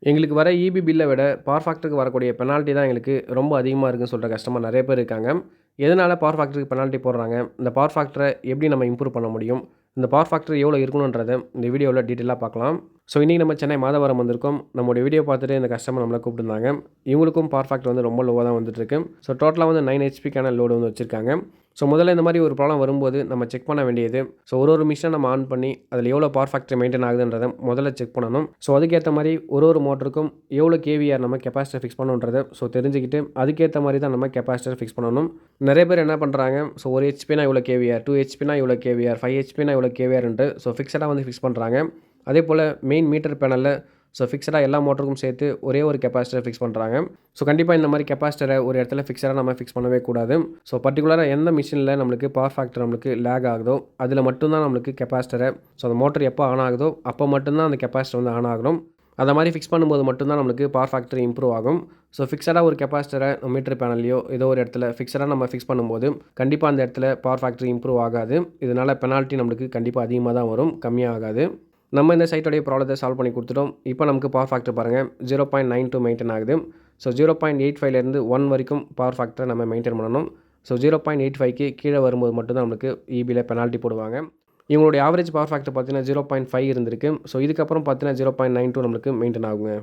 எங்களுக்கு வர ஈபி பில்லை விட பவர் ஃபேக்டருக்கு வரக்கூடிய பெனால்ட்டி தான் எங்களுக்கு ரொம்ப அதிகமாக இருக்குன்னு சொல்கிற கஸ்டமர் நிறைய பேர் இருக்காங்க. எதனால் பவர் ஃபேக்டருக்கு பெனால்ட்டி போடுறாங்க, இந்த பவர் ஃபேக்டரை எப்படி நம்ம இம்ப்ரூவ் பண்ண முடியும், இந்த பவர் ஃபேக்டர் எவ்வளோ இருக்கணுன்றதை இந்த வீடியோவில் டீட்டெயிலாக பார்க்கலாம். ஸோ இன்றைக்கி நம்ம சென்னை மாதவரம் வந்திருக்கோம். நம்மளுடைய வீடியோ பார்த்துட்டு இந்த கஸ்டமர் நம்மளை கூப்பிட்டுருந்தாங்க. இவங்களுக்கும் பவர் ஃபேக்டர் வந்து ரொம்ப லோவாக தான் வந்துட்டுருக்கு. ஸோ டோட்டலாக வந்து 9 ஹெச்பிக்கான லோடு வந்து வச்சுருக்காங்க. ஸோ முதல்ல இந்த மாதிரி ஒரு ப்ராப்ளம் வரும்போது நம்ம செக் பண்ண வேண்டியது, ஸோ ஒரு மிஷினை நம்ம ஆன் பண்ணி அதில் எவ்வளோ பவர் ஃபேக்டர் மெயின்டைன் ஆகுதுன்றதை முதல்ல செக் பண்ணணும். ஸோ அதுக்கேற்ற மாதிரி ஒரு மோட்டருக்கும் எவ்வளோ கேவிஆர் நம்ம கெப்பாசிட்டர் ஃபிக்ஸ் பண்ணுன்றதை தெரிஞ்சுக்கிட்டு அதுக்கேற்ற மாதிரி தான் நம்ம கெப்பாசிட்டர் ஃபிக்ஸ் பண்ணணும். நிறைய பேர் என்ன பண்ணுறாங்க, ஸோ 1 ஹெச்பினா இவ்வளோ கேவிஆர், 2 ஹெச்பினா இவ்வளோ கேவிஆர், 5 ஹெச்பினா இவ்வளோ கேவிஆர்ன்ட்டு ஃபிக்ஸடாக வந்து ஃபிக்ஸ் பண்ணுறாங்க. அதே போல் மெயின் மீட்டர் பேனலில் ஃபிக்ஸடாக எல்லா மோட்டருக்கும் சேர்த்து ஒரு கெப்பாசிட்டர் ஃபிக்ஸ் பண்ணுறாங்க. ஸோ கண்டிப்பாக இந்த மாதிரி கெப்பாசிட்டரை ஒரு இடத்துல ஃபிக்ஸடாக நம்ம ஃபிக்ஸ் பண்ணவே கூடாது. ஸோ பர்டிகுலராக எந்த மிஷினில் நம்மளுக்கு பவர் ஃபேக்டர் நம்மளுக்கு லேக் ஆகுதோ அதில் மட்டும்தான் நம்மளுக்கு கெப்பாசிட்டரை, ஸோ அந்த மோட்டர் எப்போ ஆன் ஆகுதோ அப்போ மட்டும்தான் அந்த கெப்பாசிட்டர் வந்து ஆன் ஆகணும். அதை மாதிரி ஃபிக்ஸ் பண்ணும்போது மட்டும்தான் நம்மளுக்கு பவர் ஃபேக்டர் இம்ப்ரூவ் ஆகும். ஸோ ஃபிக்ஸடாக ஒரு கெப்பாசிட்டரை மீட்டர் பேனல்லையோ ஏதோ ஒரு இடத்துல ஃபிக்ஸடாக நம்ம ஃபிக்ஸ் பண்ணும்போது கண்டிப்பாக அந்த இடத்துல பவர் ஃபேக்டர் இம்ப்ரூவ் ஆகாது. இதனால் பெனால்ட்டி நம்மளுக்கு கண்டிப்பாக அதிகமாக தான் வரும், கம்மியாக ஆகாது. நம்ம இந்த சைட்டோடைய ப்ராப்ளத்தை சால்வ் பண்ணி கொடுத்துட்டோம். இப்போ நமக்கு பவர் ஃபேக்டர் பாருங்கள் 0.92 மெயின்டைன் ஆகுது. ஸோ 0.85லேருந்து 1 வரைக்கும் பவர் ஃபேக்டரை நம்ம மெயின்டைன் பண்ணணும். ஸோ 0.85க்கு கீழே வரும்போது மட்டும்தான் நம்மளுக்கு ஈபியில் பெனால்ட்டி போடுவாங்க. இவங்களுடைய ஆவரேஜ் பவர் ஃபேக்டர் பார்த்தீங்கன்னா 0.5 இருந்திருக்கு. ஸோ இதுக்கப்புறம் பார்த்தீங்கன்னா 0.92 நம்மளுக்கு மெயின்டைன் ஆகுங்க.